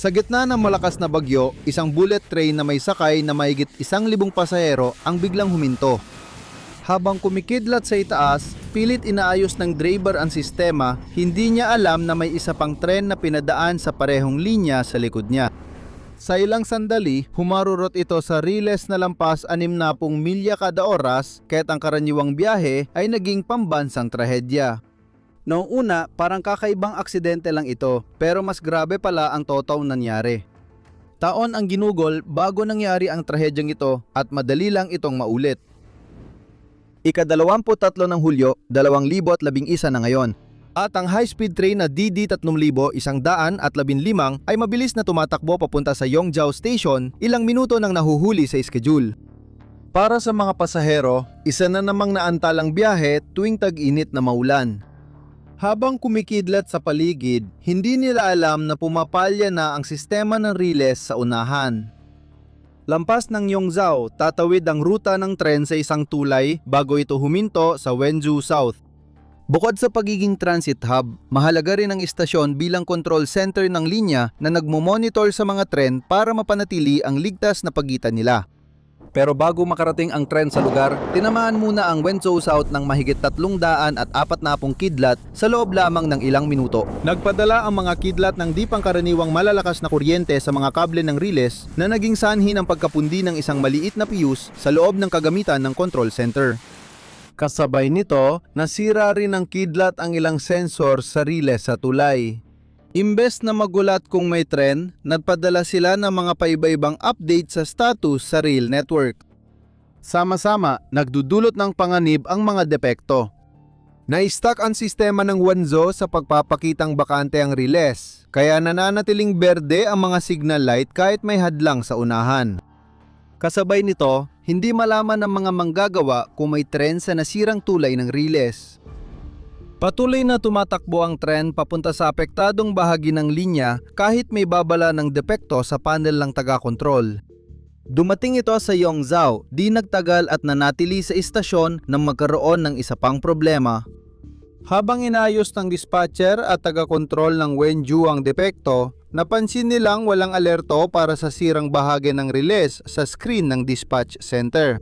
Sa gitna ng malakas na bagyo, isang bullet train na may sakay na mahigit 1,000 pasahero ang biglang huminto. Habang kumikidlat sa itaas, pilit inaayos ng driver ang sistema, hindi niya alam na may isa pang tren na pinadaan sa parehong linya sa likod niya. Sa ilang sandali, humarurot ito sa riles na lampas 60 milya kada oras, kaya't ang karaniwang biyahe ay naging pambansang trahedya. Noong una, parang kakaibang aksidente lang ito, pero mas grabe pala ang totoong nangyari. Taon ang ginugol bago nangyari ang trahedyang ito at madali lang itong maulit. Ika-23 ng Hulyo, 2011 na ngayon. At ang high-speed train na DD3000 115 ay mabilis na tumatakbo papunta sa Yongzhou Station, ilang minuto nang nahuhuli sa schedule. Para sa mga pasahero, isa na namang naantalang biyahe tuwing tag-init na maulan. Habang kumikidlat sa paligid, hindi nila alam na pumapalya na ang sistema ng riles sa unahan. Lampas ng Yongzhou, tatawid ang ruta ng tren sa isang tulay bago ito huminto sa Wenzhou South. Bukod sa pagiging transit hub, mahalaga rin ang istasyon bilang control center ng linya na nagmo-monitor sa mga tren para mapanatili ang ligtas na pagitan nila. Pero bago makarating ang tren sa lugar, tinamaan muna ang Wenzhou South ng mahigit 340 kidlat sa loob lamang ng ilang minuto. Nagpadala ang mga kidlat ng di pangkaraniwang malalakas na kuryente sa mga kable ng riles na naging sanhi ng pagkapundi ng isang maliit na fuse sa loob ng kagamitan ng control center. Kasabay nito, nasira rin ng kidlat ang ilang sensor sa riles sa tulay. Imbes na magulat kung may tren, nagpadala sila ng mga paiba-ibang update sa status sa rail network. Sama-sama, nagdudulot ng panganib ang mga depekto. Na-stuck ang sistema ng Wenzhou sa pagpapakitang bakante ang riles, kaya nananatiling berde ang mga signal light kahit may hadlang sa unahan. Kasabay nito, hindi malaman ng mga manggagawa kung may tren sa nasirang tulay ng riles. Patuloy na tumatakbo ang tren papunta sa apektadong bahagi ng linya kahit may babala ng depekto sa panel ng taga-kontrol. Dumating ito sa Yongzhou, di nagtagal at nanatili sa istasyon nang magkaroon ng isa pang problema. Habang inayos ng dispatcher at taga-kontrol ng Wenzhou ang depekto, napansin nilang walang alerto para sa sirang bahagi ng riles sa screen ng dispatch center.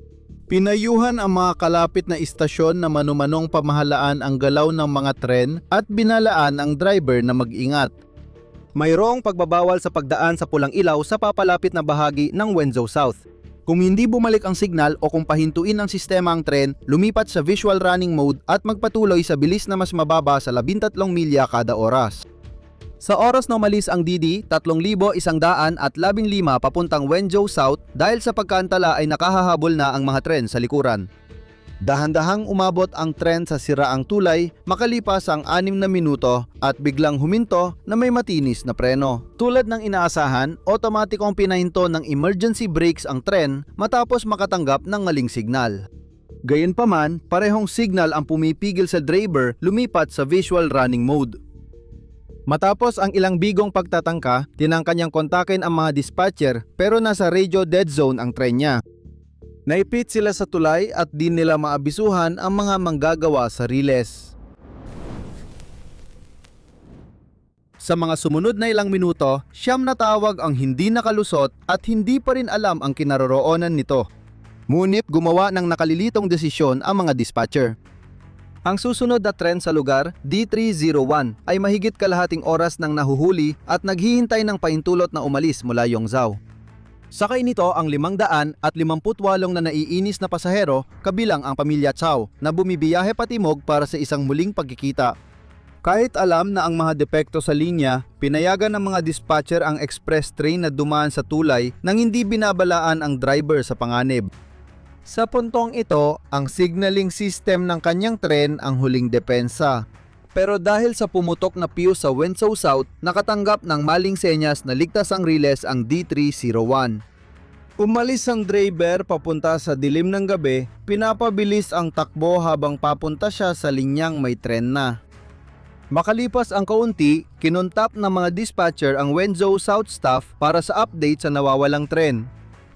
Pinayuhan ang mga kalapit na istasyon na manumanong pamahalaan ang galaw ng mga tren at binalaan ang driver na mag-ingat. Mayroong pagbabawal sa pagdaan sa pulang ilaw sa papalapit na bahagi ng Wenzhou South. Kung hindi bumalik ang signal o kung pahintuin ng sistema ang tren, lumipat sa visual running mode at magpatuloy sa bilis na mas mababa sa 13 milya kada oras. Sa oras na umalis ang DD3115 papuntang Wenzhou South dahil sa pagkaantala ay nakahahabol na ang mga tren sa likuran. Dahan-dahang umabot ang tren sa siraang tulay makalipas ang 6 na minuto at biglang huminto na may matinis na preno. Tulad ng inaasahan, otomatikong pinahinto ng emergency brakes ang tren matapos makatanggap ng maling signal. Gayunpaman, parehong signal ang pumipigil sa driver lumipat sa visual running mode. Matapos ang ilang bigong pagtatangka, tinangka niyang kontakin ang mga dispatcher pero nasa radio dead zone ang tren niya. Naipit sila sa tulay at di nila maabisuhan ang mga manggagawa sa riles. Sa mga sumunod na ilang minuto, siyam na tawag ang hindi nakalusot at hindi pa rin alam ang kinaroroonan nito. Ngunit gumawa ng nakalilitong desisyon ang mga dispatcher. Ang susunod na tren sa lugar, D301, ay mahigit kalahating oras nang nahuhuli at naghihintay ng paintulot na umalis mula Yongzhou. Sakay nito ang 558 na naiinis na pasahero kabilang ang pamilya Chow na bumibiyahe patimog para sa isang muling pagkikita. Kahit alam na ang mga depekto sa linya, pinayagan ng mga dispatcher ang express train na dumaan sa tulay nang hindi binabalaan ang driver sa panganib. Sa puntong ito, ang signaling system ng kanyang tren ang huling depensa. Pero dahil sa pumutok na fuse sa Wenzhou South, nakatanggap ng maling senyas na ligtas ang riles ang D301. Umalis ang driver papunta sa dilim ng gabi, pinapabilis ang takbo habang papunta siya sa linyang may tren na. Makalipas ang kaunti, kinuntap ng mga dispatcher ang Wenzhou South staff para sa update sa nawawalang tren.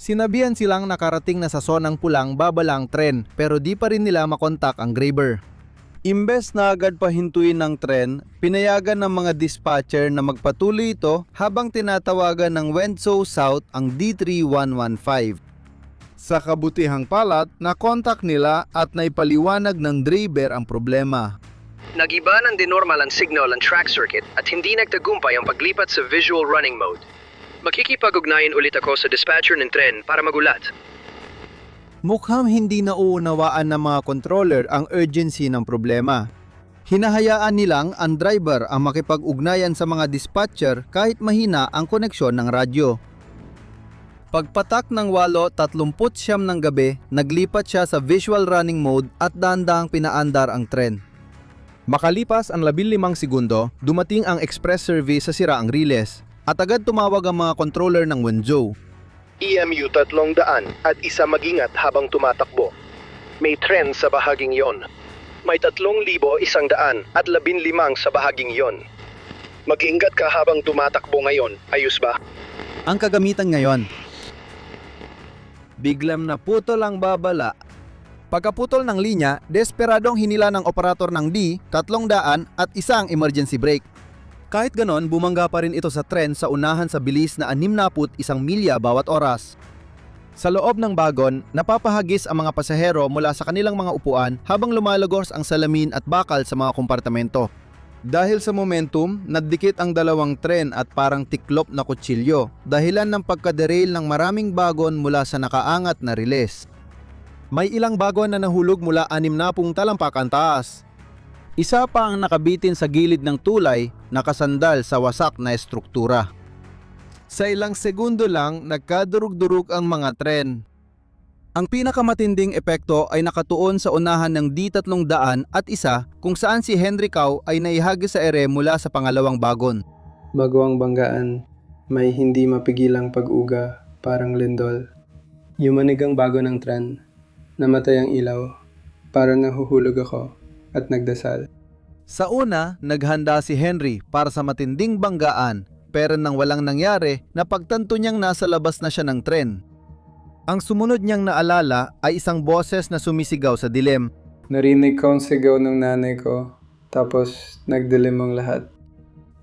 Sinabihan silang nakarating na sa sonang pulang babalang tren pero di pa rin nila makontak ang driver. Imbes na agad pahintuin ng tren, pinayagan ng mga dispatcher na magpatuloy ito habang tinatawagan ng Wenzhou South ang D3115. Sa kabutihang palad, nakontak nila at naipaliwanag ng driver ang problema. Nagiba ng dinormal ang signal ang track circuit at hindi nagtagumpay ang paglipat sa visual running mode. Makikipag-ugnayan ulit ako sa dispatcher ng tren para magulat. Mukhang hindi nauunawaan ng mga controller ang urgency ng problema. Hinahayaan nilang ang driver ang makipag-ugnayan sa mga dispatcher kahit mahina ang koneksyon ng radyo. Pagpatak ng 8:39 ng gabi, naglipat siya sa visual running mode at dahan-dahang pinaandar ang tren. Makalipas ang 15 segundo, dumating ang express service sa siraang riles at agad tumawag ang mga controller ng Wenzhou. EMU 300 at isa mag-ingat habang tumatakbo. May tren sa bahaging yon. May 3,100 at 15 sa bahaging yon. Mag-ingat ka habang tumatakbo ngayon, ayos ba? Ang kagamitan ngayon. Biglang naputol ang babala. Pagkaputol ng linya, desperadong hinila ng operator ng D300 at isang emergency brake. Kahit ganon, bumangga pa rin ito sa tren sa unahan sa bilis na 61 milya bawat oras. Sa loob ng bagon, napapahagis ang mga pasahero mula sa kanilang mga upuan habang lumalagos ang salamin at bakal sa mga kompartamento. Dahil sa momentum, naddikit ang dalawang tren at parang tiklop na kutsilyo, dahilan ng pagkaderail ng maraming bagon mula sa nakaangat na riles. May ilang bagon na nahulog mula 60 talampakan taas. Isa pa ang nakabitin sa gilid ng tulay, nakasandal sa wasak na estruktura. Sa ilang segundo lang, nagkadurug-durug ang mga tren. Ang pinakamatinding epekto ay nakatuon sa unahan ng D300 at isa kung saan si Henry Cao ay naihagis sa ere mula sa pangalawang bagon. Bago ang banggaan, may hindi mapigilang pag-uga, parang lindol. Yumanig ang bago ng tren. Namatay ang ilaw. Parang nahuhulog ako at nagdasal. Sa una, naghanda si Henry para sa matinding banggaan, pero nang walang nangyari, napagtanto niyang nasa labas na siya ng tren. Ang sumunod niyang naalala ay isang boses na sumisigaw sa dilim. Narinig ko ang sigaw ng nanay ko, tapos nagdilim ang lahat.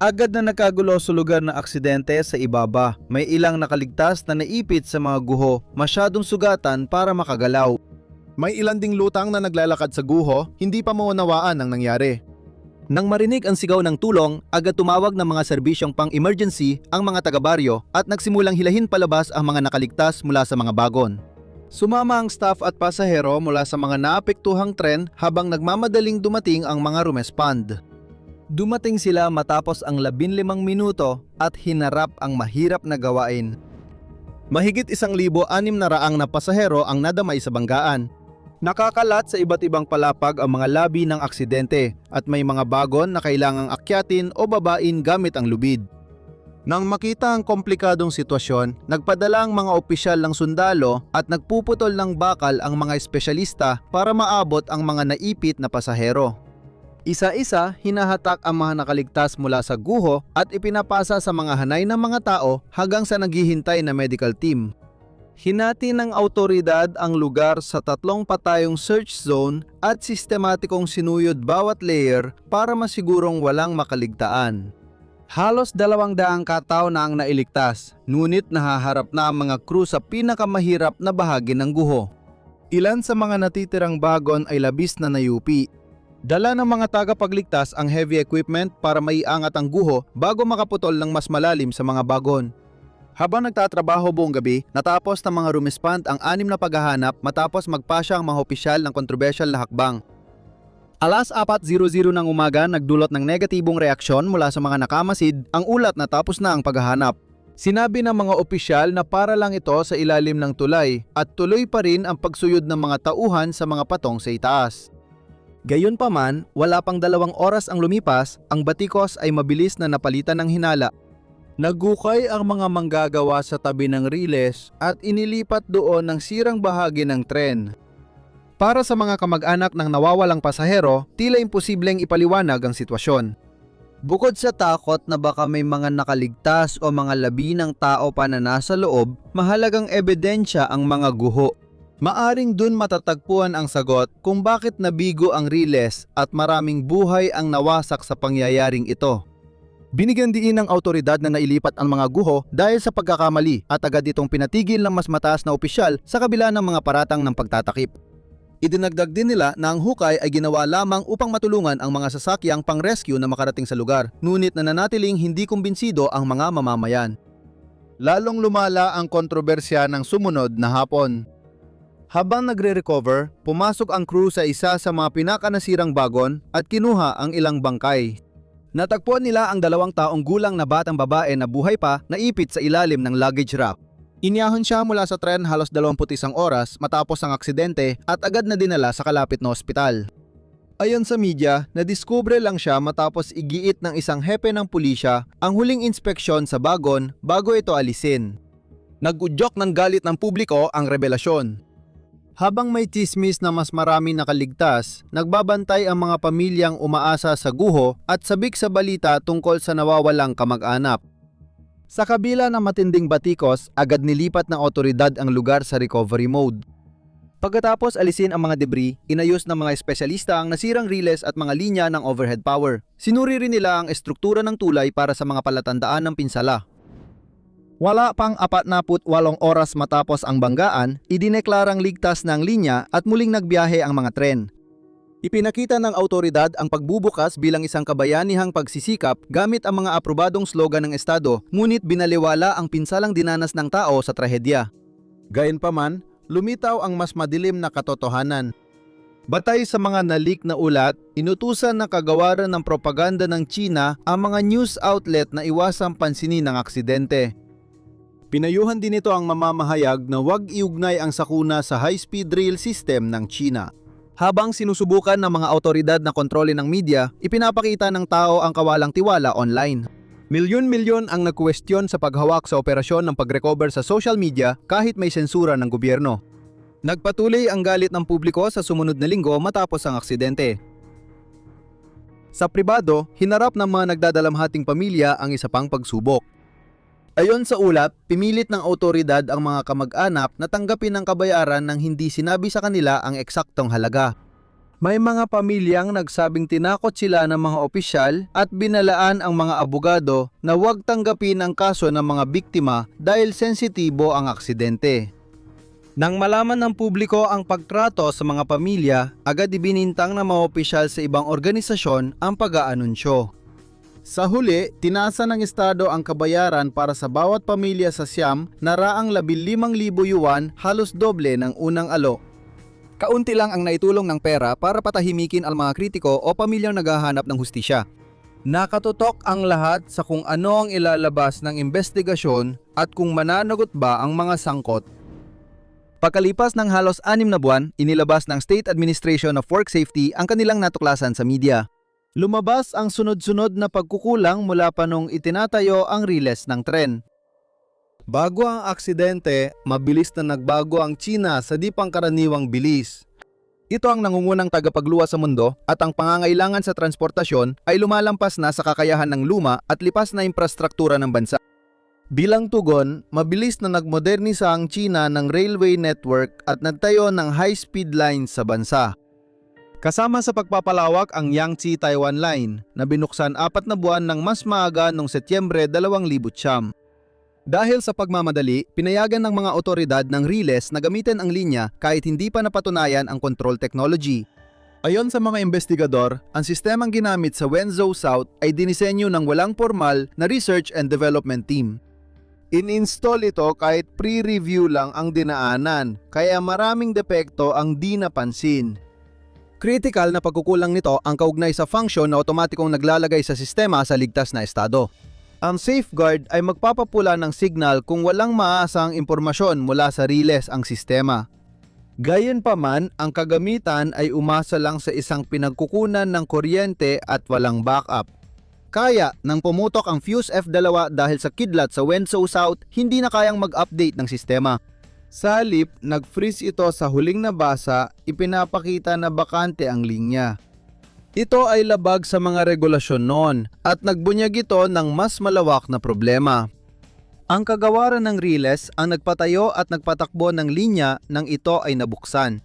Agad na nakagulo sa lugar ng aksidente sa ibaba. May ilang nakaligtas na naipit sa mga guho, masyadong sugatan para makagalaw. May ilan ding lutang na naglalakad sa guho, hindi pa maunawaan ang nangyari. Nang marinig ang sigaw ng tulong, agad tumawag ng mga serbisyong pang-emergency ang mga taga-baryo at nagsimulang hilahin palabas ang mga nakaligtas mula sa mga bagon. Sumama ang staff at pasahero mula sa mga naapektuhang tren habang nagmamadaling dumating ang mga rumespond. Dumating sila matapos ang 15 minuto at hinarap ang mahirap na gawain. Mahigit 1,600 na pasahero ang nadamay sa banggaan. Nakakalat sa iba't ibang palapag ang mga labi ng aksidente at may mga bagon na kailangang akyatin o babain gamit ang lubid. Nang makita ang komplikadong sitwasyon, nagpadala ang mga opisyal ng sundalo at nagpuputol ng bakal ang mga espesyalista para maabot ang mga naipit na pasahero. Isa-isa, hinahatak ang mga nakaligtas mula sa guho at ipinapasa sa mga hanay ng mga tao hanggang sa naghihintay na medical team. Hinati ng autoridad ang lugar sa 3 patayong search zone at sistematikong sinuyod bawat layer para masigurong walang makaligtaan. Halos 200 katao na ang nailigtas, ngunit nahaharap na ang mga crew sa pinakamahirap na bahagi ng guho. Ilan sa mga natitirang bagon ay labis na nayupi. Dala ng mga tagapagligtas ang heavy equipment para maiangat ang guho bago makaputol ng mas malalim sa mga bagon. Habang nagtatrabaho buong gabi, natapos ng mga rumespond ang 6 na paghahanap matapos magpasya ang mga opisyal ng kontrobersyal na hakbang. Alas 4:00 ng umaga nagdulot ng negatibong reaksyon mula sa mga nakamasid ang ulat na tapos na ang paghahanap. Sinabi ng mga opisyal na para lang ito sa ilalim ng tulay at tuloy pa rin ang pagsuyod ng mga tauhan sa mga patong sa itaas. Gayunpaman, wala pang 2 oras ang lumipas, ang batikos ay mabilis na napalitan ng hinala. Nagukay ang mga manggagawa sa tabi ng riles at inilipat doon ang sirang bahagi ng tren. Para sa mga kamag-anak ng nawawalang pasahero, tila imposibleng ipaliwanag ang sitwasyon. Bukod sa takot na baka may mga nakaligtas o mga labi ng tao pa na nasa loob, mahalagang ebidensya ang mga guho. Maaring dun matatagpuan ang sagot kung bakit nabigo ang Riles at maraming buhay ang nawasak sa pangyayaring ito. Binigyan diin ng autoridad na nailipat ang mga guho dahil sa pagkakamali at agad itong pinatigil ng mas mataas na opisyal sa kabila ng mga paratang ng pagtatakip. Idinagdag din nila na ang hukay ay ginawa lamang upang matulungan ang mga sasakyang pang-rescue na makarating sa lugar, ngunit nananatiling hindi kumbinsido ang mga mamamayan. Lalong lumala ang kontrobersya ng sumunod na hapon. Habang nagre-recover, pumasok ang crew sa isa sa mga pinakanasirang bagon at kinuha ang ilang bangkay. Natagpuan nila ang 2 taong gulang na batang babae na buhay pa na ipit sa ilalim ng luggage rack. Inyahon siya mula sa tren halos 21 oras matapos ang aksidente at agad na dinala sa kalapit na ospital. Ayon sa media, nadiskubre lang siya matapos igiit ng isang hepe ng pulisya ang huling inspeksyon sa bagon bago ito alisin. Nag-udyok ng galit ng publiko ang revelasyon. Habang may chismis na mas marami nakaligtas, nagbabantay ang mga pamilyang umaasa sa guho at sabik sa balita tungkol sa nawawalang kamag-anak. Sa kabila ng matinding batikos, agad nilipat ng otoridad ang lugar sa recovery mode. Pagkatapos alisin ang mga debris, inayos ng mga espesyalista ang nasirang riles at mga linya ng overhead power. Sinuri rin nila ang estruktura ng tulay para sa mga palatandaan ng pinsala. Wala pang 48 oras matapos ang banggaan, idineklarang ligtas ng linya at muling nagbiyahe ang mga tren. Ipinakita ng autoridad ang pagbubukas bilang isang kabayanihang pagsisikap gamit ang mga aprobadong slogan ng estado, ngunit binaliwala ang pinsalang dinanas ng tao sa trahedya. Gayunpaman, lumitaw ang mas madilim na katotohanan. Batay sa mga nalik na ulat, inutusan ng kagawaran ng propaganda ng China ang mga news outlet na iwasang pansinin ng aksidente. Pinayuhan din ito ang mamamahayag na huwag iugnay ang sakuna sa high-speed rail system ng China. Habang sinusubukan ng mga autoridad na kontrolin ng media, ipinapakita ng tao ang kawalang tiwala online. Milyon-milyon ang nagkwestiyon sa paghawak sa operasyon ng pag-recover sa social media kahit may sensura ng gobyerno. Nagpatuloy ang galit ng publiko sa sumunod na linggo matapos ang aksidente. Sa pribado, hinarap ng mga nagdadalamhating pamilya ang isa pang pagsubok. Ayon sa ulat, pinilit ng autoridad ang mga kamag-anak na tanggapin ang kabayaran nang hindi sinabi sa kanila ang eksaktong halaga. May mga pamilyang nagsabing tinakot sila ng mga opisyal at binalaan ang mga abogado na huwag tanggapin ang kaso ng mga biktima dahil sensitibo ang aksidente. Nang malaman ng publiko ang pagtrato sa mga pamilya, agad ibinintang ng mga opisyal sa ibang organisasyon ang pag-aanunsyo. Sa huli, tinasa ng estado ang kabayaran para sa bawat pamilya sa Siam na raang 15,000 yuan, halos doble ng unang alok. Kaunti lang ang naitulong ng pera para patahimikin ang mga kritiko o pamilyang naghahanap ng hustisya. Nakatutok ang lahat sa kung ano ang ilalabas ng investigasyon at kung mananagot ba ang mga sangkot. Pagkalipas ng halos 6 na buwan, inilabas ng State Administration of Work Safety ang kanilang natuklasan sa media. Lumabas ang sunod-sunod na pagkukulang mula pa nung itinatayo ang riles ng tren. Bago ang aksidente, mabilis na nagbago ang China sa di pangkaraniwang bilis. Ito ang nangungunang tagapagluwas sa mundo at ang pangangailangan sa transportasyon ay lumalampas na sa kakayahan ng luma at lipas na infrastruktura ng bansa. Bilang tugon, mabilis na nagmodernisa ang China ng railway network at nagtayo ng high-speed lines sa bansa. Kasama sa pagpapalawak ang Yangtze Taiwan Line na binuksan 4 na buwan ng mas maaga noong Setyembre 2009. Dahil sa pagmamadali, pinayagan ng mga otoridad ng riles na gamitin ang linya kahit hindi pa napatunayan ang control technology. Ayon sa mga investigador, ang sistemang ginamit sa Wenzhou South ay dinisenyo ng walang formal na research and development team. In-install ito kahit pre-review lang ang dinaanan, kaya maraming depekto ang di napansin. Critical na pagkukulang nito ang kaugnay sa function na otomatikong naglalagay sa sistema sa ligtas na estado. Ang safeguard ay magpapapula ng signal kung walang maaasang impormasyon mula sa riles ang sistema. Gayunpaman, ang kagamitan ay umasa lang sa isang pinagkukunan ng kuryente at walang backup. Kaya, nang pumutok ang fuse F2 dahil sa kidlat sa Wenzhou South, hindi na kayang mag-update ng sistema. Sa halip, nag-freeze ito sa huling nabasa, ipinapakita na bakante ang linya. Ito ay labag sa mga regulasyon noon at nagbunyag ito ng mas malawak na problema. Ang kagawaran ng Riles ang nagpatayo at nagpatakbo ng linya nang ito ay nabuksan.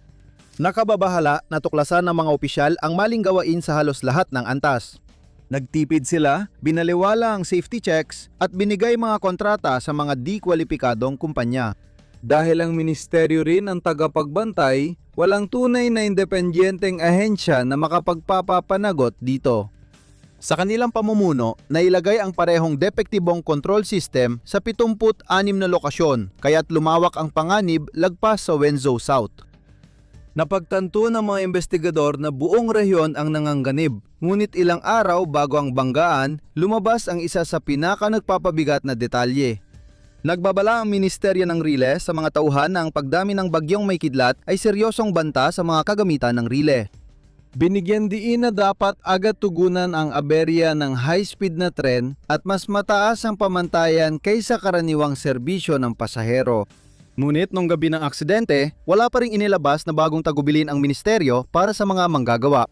Nakababahala na tuklasan ng mga opisyal ang maling gawain sa halos lahat ng antas. Nagtipid sila, binaliwala ang safety checks at binigay mga kontrata sa mga di-kwalipikadong kumpanya. Dahil ang ministeryo rin ang tagapagbantay, walang tunay na independenteng ahensya na makapagpapapanagot dito. Sa kanilang pamumuno, nailagay ang parehong depektibong control system sa 76 na lokasyon, kaya't lumawak ang panganib lagpas sa Wenzo South. Napagtanto ng mga investigador na buong rehiyon ang nangangganib, ngunit ilang araw bago ang banggaan, lumabas ang isa sa pinaka-nagpapabigat na detalye. Nagbabala ang Ministeryo ng Riles sa mga tauhan na ang pagdami ng bagyong may kidlat ay seryosong banta sa mga kagamitan ng rile. Binigyan diin na dapat agad tugunan ang aberya ng high-speed na tren at mas mataas ang pamantayan kaysa karaniwang serbisyo ng pasahero. Ngunit nung gabi ng aksidente, wala pa ring inilabas na bagong tagubilin ang ministeryo para sa mga manggagawa.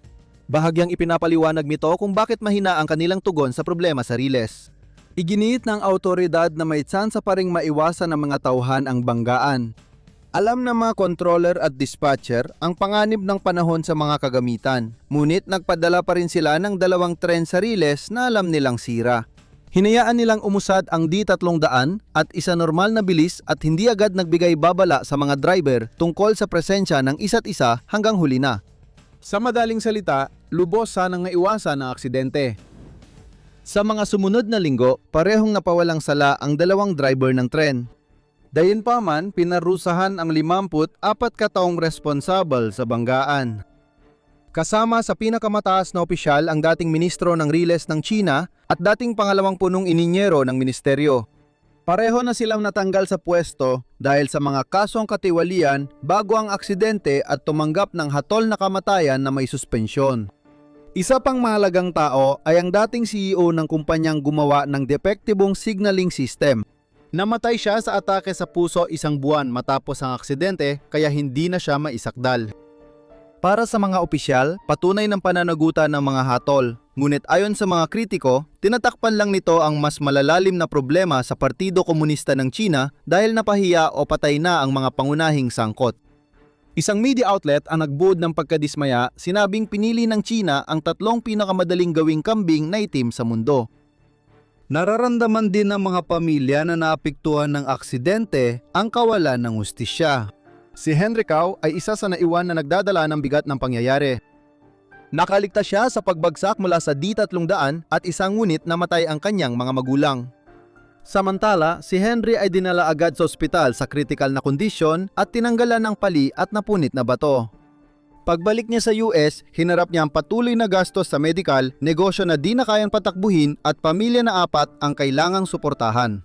Bahagyang ipinapaliwanag nito kung bakit mahina ang kanilang tugon sa problema sa Riles. Iginiit ng autoridad na may tsansa pa ring maiwasan ng mga tauhan ang banggaan. Alam ng mga controller at dispatcher ang panganib ng panahon sa mga kagamitan, ngunit nagpadala pa rin sila ng 2 tren sa Riles na alam nilang sira. Hinayaan nilang umusad ang D300 at isa normal na bilis at hindi agad nagbigay babala sa mga driver tungkol sa presensya ng isa't isa hanggang huli na. Sa madaling salita, lubos sanang naiwasan ang aksidente. Sa mga sumunod na linggo, parehong napawalang sala ang 2 driver ng tren. Dayunpaman, pinarusahan ang 54 kataong responsable sa banggaan. Kasama sa pinakamataas na opisyal ang dating ministro ng Riles ng China at dating pangalawang punong ininyero ng ministeryo. Pareho na silang natanggal sa pwesto dahil sa mga kasong katiwalian bago ang aksidente at tumanggap ng hatol na kamatayan na may suspensyon. Isa pang mahalagang tao ay ang dating CEO ng kumpanyang gumawa ng depektibong signaling system. Namatay siya sa atake sa puso 1 buwan matapos ang aksidente kaya hindi na siya maisakdal. Para sa mga opisyal, patunay ng pananagutan ng mga hatol. Ngunit ayon sa mga kritiko, tinatakpan lang nito ang mas malalalim na problema sa Partido Komunista ng China dahil napahiya o patay na ang mga pangunahing sangkot. Isang media outlet ang nagbuod ng pagkadismaya, sinabing pinili ng China ang 3 pinakamadaling gawing kambing na itim sa mundo. Nararamdaman din ng mga pamilya na naapektuhan ng aksidente ang kawalan ng hustisya. Si Henry Cao ay isa sa naiwan na nagdadala ng bigat ng pangyayari. Nakaligtas siya sa pagbagsak mula sa D300 at isang ngunit namatay ang kanyang mga magulang. Samantala, si Henry ay dinala agad sa ospital sa critical na kondisyon at tinanggalan ng pali at napunit na bato. Pagbalik niya sa US, hinarap niya ang patuloy na gastos sa medical, negosyo na di na kayang patakbuhin at pamilya na 4 ang kailangang suportahan.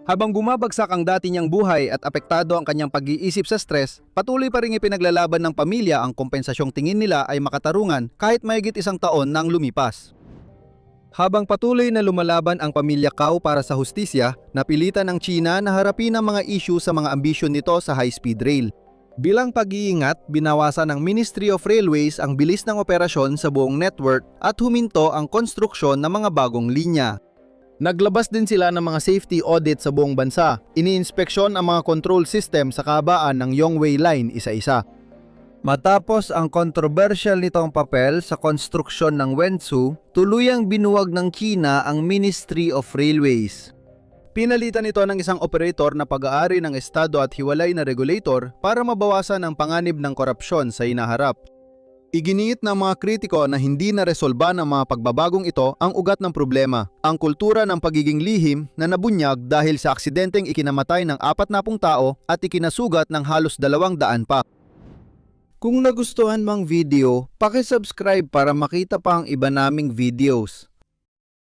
Habang bumabagsak ang dati niyang buhay at apektado ang kanyang pag-iisip sa stress, patuloy pa rin ipinaglalaban ng pamilya ang kompensasyong tingin nila ay makatarungan kahit mahigit 1 taon nang lumipas. Habang patuloy na lumalaban ang pamilya Cao para sa hustisya, napilitan ng China na harapin ang mga issue sa mga ambisyon nito sa high-speed rail. Bilang pag-iingat, binawasan ng Ministry of Railways ang bilis ng operasyon sa buong network at huminto ang konstruksyon ng mga bagong linya. Naglabas din sila ng mga safety audit sa buong bansa. Iniinspeksyon ang mga control system sa kahabaan ng Yongwei Line isa-isa. Matapos ang kontrobersyal nitong papel sa konstruksyon ng Wenzhou, tuluyang binuwag ng China ang Ministry of Railways. Pinalitan ito ng isang operator na pag-aari ng estado at hiwalay na regulator para mabawasan ang panganib ng korupsyon sa hinaharap. Iginiit ng mga kritiko na hindi na resolba ng mga pagbabagong ito ang ugat ng problema, ang kultura ng pagiging lihim na nabunyag dahil sa aksidenteng ikinamatay ng 40 tao at ikinasugat ng halos 200 pa. Kung nagustuhan mang video, paki-subscribe para makita pa ang iba naming videos.